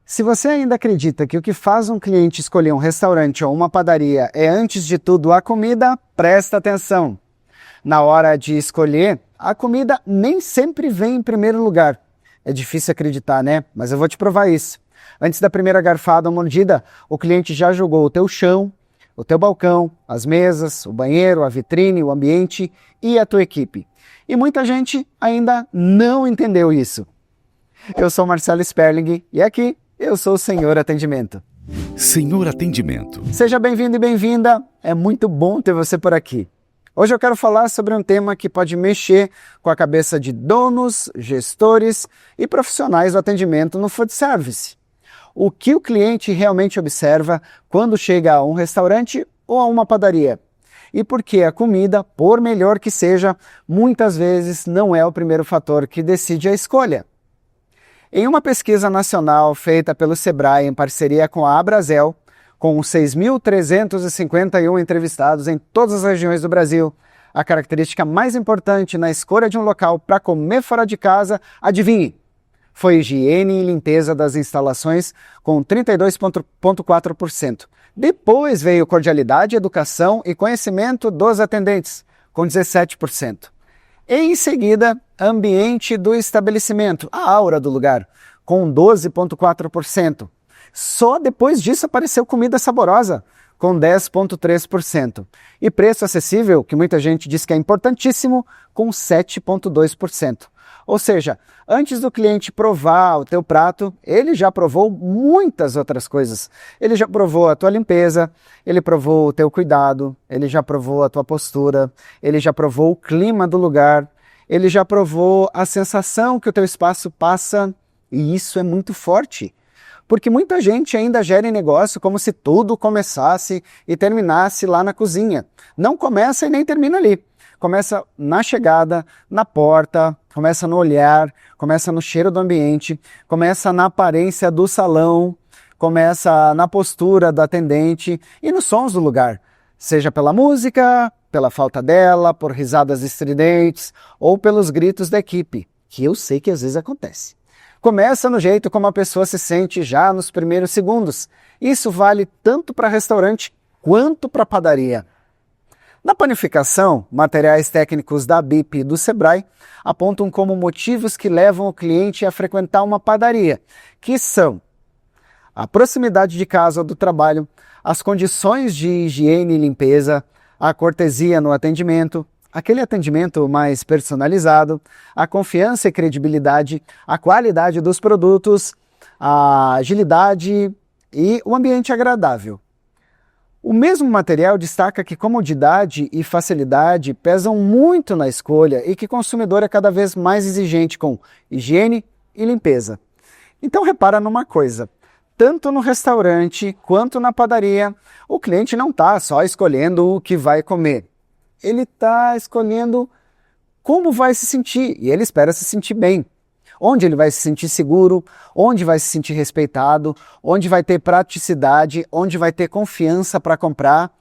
Se você ainda acredita que o que faz um cliente escolher um restaurante ou uma padaria é, antes de tudo, a comida, presta atenção. Na hora de escolher, a comida nem sempre vem em primeiro lugar. É difícil acreditar, né? Mas eu vou te provar isso. Antes da primeira garfada ou mordida, o cliente já julgou o teu chão, o teu balcão, as mesas, o banheiro, a vitrine, o ambiente e a tua equipe. E muita gente ainda não entendeu isso. Eu sou Marcelo Sperling e aqui eu sou o Senhor Atendimento. Senhor Atendimento. Seja bem-vindo e bem-vinda, é muito bom ter você por aqui. Hoje eu quero falar sobre um tema que pode mexer com a cabeça de donos, gestores e profissionais do atendimento no food service. O que o cliente realmente observa quando chega a um restaurante ou a uma padaria? E por que a comida, por melhor que seja, muitas vezes não é o primeiro fator que decide a escolha. Em uma pesquisa nacional feita pelo Sebrae em parceria com a Abrazel, com 6.351 entrevistados em todas as regiões do Brasil, a característica mais importante na escolha de um local para comer fora de casa, adivinhe, foi higiene e limpeza das instalações, com 32,4%. Depois veio cordialidade, educação e conhecimento dos atendentes, com 17%. Em seguida, ambiente do estabelecimento, a aura do lugar, com 12,4%. Só depois disso apareceu comida saborosa, com 10,3%. E preço acessível, que muita gente diz que é importantíssimo, com 7,2%. Ou seja, antes do cliente provar o teu prato, ele já provou muitas outras coisas. Ele já provou a tua limpeza, ele provou o teu cuidado, ele já provou a tua postura, ele já provou o clima do lugar, ele já provou a sensação que o teu espaço passa, e isso é muito forte. Porque muita gente ainda gera negócio como se tudo começasse e terminasse lá na cozinha. Não começa e nem termina ali. Começa na chegada, na porta, começa no olhar, começa no cheiro do ambiente, começa na aparência do salão, começa na postura do atendente e nos sons do lugar. Seja pela música, pela falta dela, por risadas estridentes ou pelos gritos da equipe, que eu sei que às vezes acontece. Começa no jeito como a pessoa se sente já nos primeiros segundos. Isso vale tanto para restaurante quanto para padaria. Na panificação, materiais técnicos da BIP e do Sebrae apontam como motivos que levam o cliente a frequentar uma padaria, que são a proximidade de casa ou do trabalho, as condições de higiene e limpeza, a cortesia no atendimento, aquele atendimento mais personalizado, a confiança e credibilidade, a qualidade dos produtos, a agilidade e o ambiente agradável. O mesmo material destaca que comodidade e facilidade pesam muito na escolha e que o consumidor é cada vez mais exigente com higiene e limpeza. Então repara numa coisa, tanto no restaurante quanto na padaria, o cliente não está só escolhendo o que vai comer. Ele está escolhendo como vai se sentir e ele espera se sentir bem. Onde ele vai se sentir seguro, onde vai se sentir respeitado, onde vai ter praticidade, onde vai ter confiança para comprar.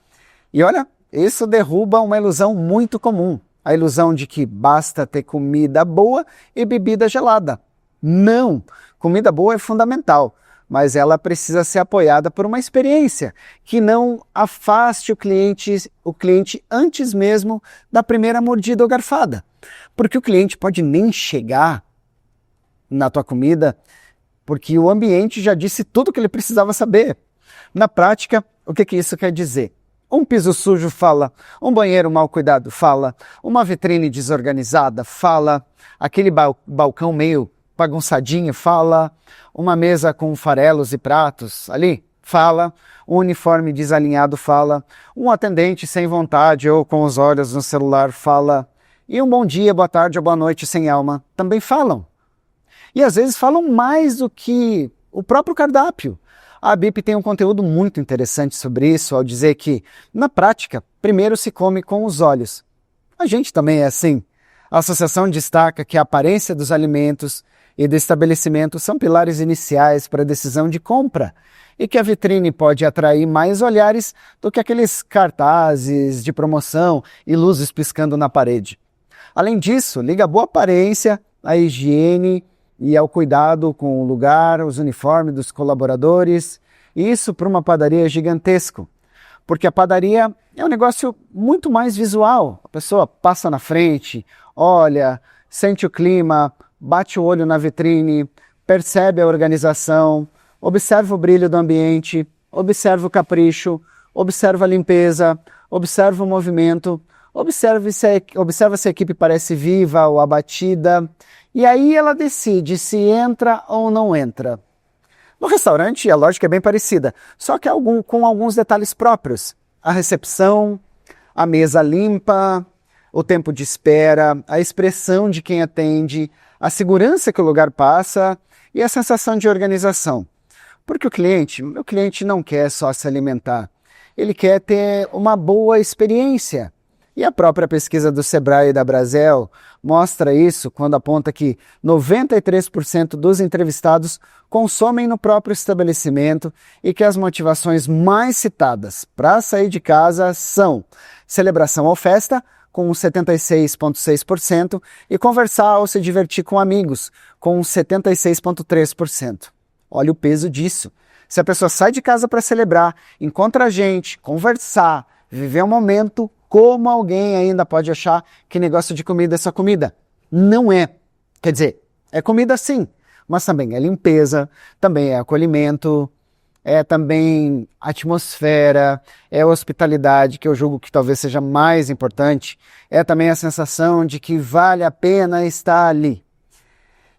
E olha, isso derruba uma ilusão muito comum, a ilusão de que basta ter comida boa e bebida gelada. Não, comida boa é fundamental, mas ela precisa ser apoiada por uma experiência que não afaste o cliente antes mesmo da primeira mordida ou garfada. Porque o cliente pode nem chegar na tua comida, porque o ambiente já disse tudo o que ele precisava saber. Na prática, o que isso quer dizer? Um piso sujo fala, um banheiro mal cuidado fala, uma vitrine desorganizada fala, aquele balcão meio bagunçadinho fala, uma mesa com farelos e pratos ali fala, um uniforme desalinhado fala, um atendente sem vontade ou com os olhos no celular fala, e um bom dia, boa tarde ou boa noite sem alma também falam. E às vezes falam mais do que o próprio cardápio. A BIP tem um conteúdo muito interessante sobre isso ao dizer que, na prática, primeiro se come com os olhos. A gente também é assim. A associação destaca que a aparência dos alimentos e do estabelecimento são pilares iniciais para a decisão de compra e que a vitrine pode atrair mais olhares do que aqueles cartazes de promoção e luzes piscando na parede. Além disso, liga a boa aparência, a higiene e ao cuidado com o lugar, os uniformes dos colaboradores. Isso para uma padaria é gigantesco, porque a padaria é um negócio muito mais visual. A pessoa passa na frente, olha, sente o clima, bate o olho na vitrine, percebe a organização, observa o brilho do ambiente, observa o capricho, observa a limpeza, observa o movimento, observa se a equipe parece viva ou abatida, e aí ela decide se entra ou não entra. No restaurante, a lógica é bem parecida, só que com alguns detalhes próprios. A recepção, a mesa limpa, o tempo de espera, a expressão de quem atende, a segurança que o lugar passa e a sensação de organização. Porque o cliente não quer só se alimentar, ele quer ter uma boa experiência. E a própria pesquisa do Sebrae e da Brasel mostra isso quando aponta que 93% dos entrevistados consomem no próprio estabelecimento e que as motivações mais citadas para sair de casa são celebração ou festa, com 76,6%, e conversar ou se divertir com amigos, com 76,3%. Olha o peso disso. Se a pessoa sai de casa para celebrar, encontra gente, conversar, viver um momento, como alguém ainda pode achar que negócio de comida é só comida? Não é. Quer dizer, é comida sim, mas também é limpeza, também é acolhimento, é também atmosfera, é hospitalidade, que eu julgo que talvez seja mais importante, é também a sensação de que vale a pena estar ali.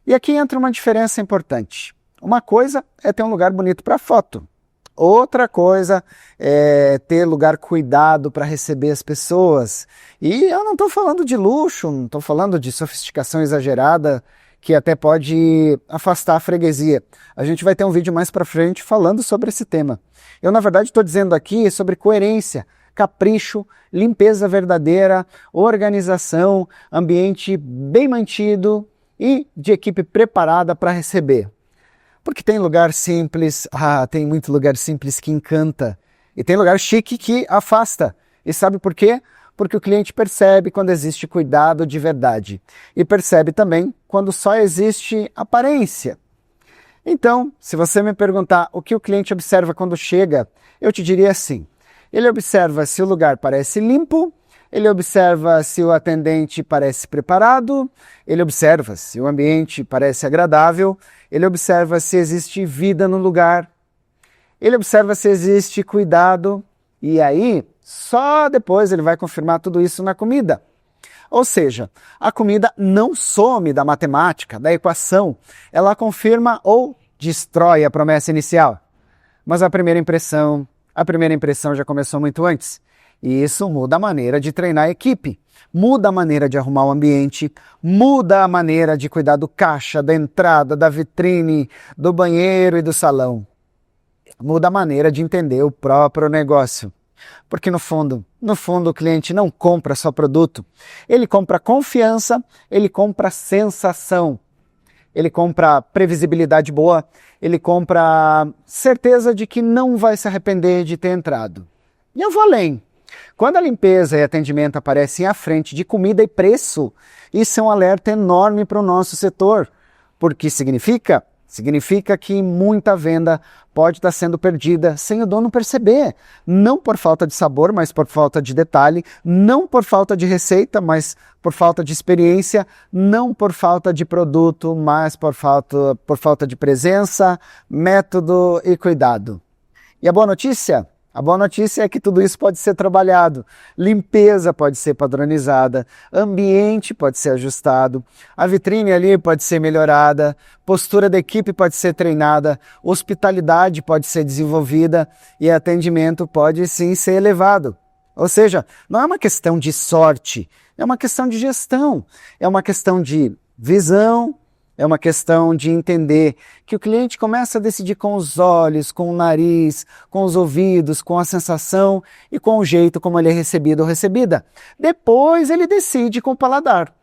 E aqui entra uma diferença importante. Uma coisa é ter um lugar bonito para foto. Outra coisa é ter lugar cuidado para receber as pessoas. E eu não estou falando de luxo, não estou falando de sofisticação exagerada, que até pode afastar a freguesia. A gente vai ter um vídeo mais para frente falando sobre esse tema. Eu, na verdade, estou dizendo aqui sobre coerência, capricho, limpeza verdadeira, organização, ambiente bem mantido e de equipe preparada para receber. Porque tem lugar simples, tem muito lugar simples que encanta. E tem lugar chique que afasta. E sabe por quê? Porque o cliente percebe quando existe cuidado de verdade. E percebe também quando só existe aparência. Então, se você me perguntar o que o cliente observa quando chega, eu te diria assim. Ele observa se o lugar parece limpo, ele observa se o atendente parece preparado, ele observa se o ambiente parece agradável, ele observa se existe vida no lugar, ele observa se existe cuidado, e aí só depois ele vai confirmar tudo isso na comida. Ou seja, a comida não some da matemática, da equação, ela confirma ou destrói a promessa inicial. Mas a primeira impressão já começou muito antes. E isso muda a maneira de treinar a equipe, muda a maneira de arrumar o ambiente, muda a maneira de cuidar do caixa, da entrada, da vitrine, do banheiro e do salão. Muda a maneira de entender o próprio negócio. Porque no fundo o cliente não compra só produto, ele compra confiança, ele compra sensação, ele compra previsibilidade boa, ele compra certeza de que não vai se arrepender de ter entrado. E eu vou além. Quando a limpeza e atendimento aparecem à frente de comida e preço, isso é um alerta enorme para o nosso setor, porque significa que muita venda pode estar sendo perdida sem o dono perceber, não por falta de sabor, mas por falta de detalhe, não por falta de receita, mas por falta de experiência, não por falta de produto, mas por falta de presença, método e cuidado. E a boa notícia? A boa notícia é que tudo isso pode ser trabalhado. Limpeza pode ser padronizada, ambiente pode ser ajustado, a vitrine ali pode ser melhorada, postura da equipe pode ser treinada, hospitalidade pode ser desenvolvida e atendimento pode sim ser elevado. Ou seja, não é uma questão de sorte, é uma questão de gestão, é uma questão de visão, é uma questão de entender que o cliente começa a decidir com os olhos, com o nariz, com os ouvidos, com a sensação e com o jeito como ele é recebido ou recebida. Depois ele decide com o paladar.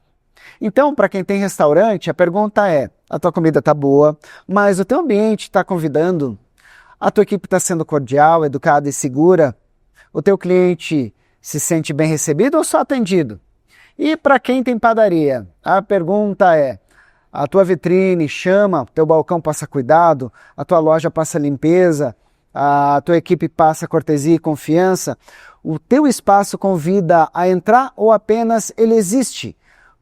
Então, para quem tem restaurante, a pergunta é, a tua comida está boa, mas o teu ambiente está convidando? A tua equipe está sendo cordial, educada e segura? O teu cliente se sente bem recebido ou só atendido? E para quem tem padaria, a pergunta é, a tua vitrine chama, teu balcão passa cuidado, a tua loja passa limpeza, a tua equipe passa cortesia e confiança, o teu espaço convida a entrar ou apenas ele existe?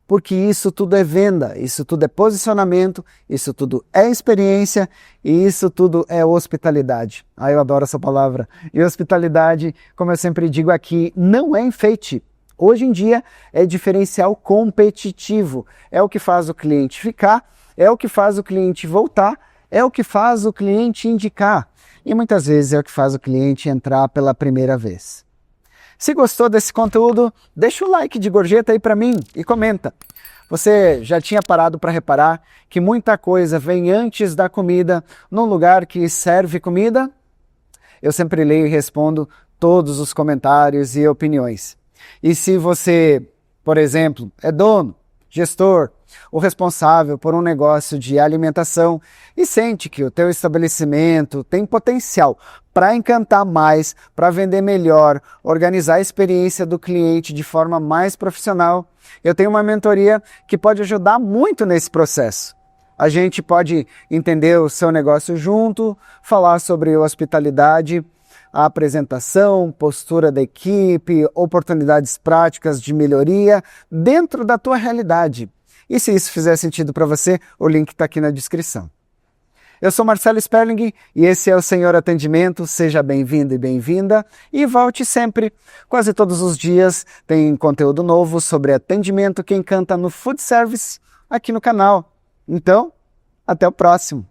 Porque isso tudo é venda, isso tudo é posicionamento, isso tudo é experiência e isso tudo é hospitalidade. Eu adoro essa palavra. E hospitalidade, como eu sempre digo aqui, não é enfeite. Hoje em dia é diferencial competitivo. É o que faz o cliente ficar, é o que faz o cliente voltar, é o que faz o cliente indicar. E muitas vezes é o que faz o cliente entrar pela primeira vez. Se gostou desse conteúdo, deixa o like de gorjeta aí para mim e comenta. Você já tinha parado para reparar que muita coisa vem antes da comida num lugar que serve comida? Eu sempre leio e respondo todos os comentários e opiniões. E se você, por exemplo, é dono, gestor ou responsável por um negócio de alimentação e sente que o teu estabelecimento tem potencial para encantar mais, para vender melhor, organizar a experiência do cliente de forma mais profissional, eu tenho uma mentoria que pode ajudar muito nesse processo. A gente pode entender o seu negócio junto, falar sobre hospitalidade, a apresentação, postura da equipe, oportunidades práticas de melhoria dentro da tua realidade. E se isso fizer sentido para você, o link está aqui na descrição. Eu sou Marcelo Sperling e esse é o Senhor Atendimento. Seja bem-vindo e bem-vinda e volte sempre. Quase todos os dias tem conteúdo novo sobre atendimento que encanta no Food Service aqui no canal. Então, até o próximo.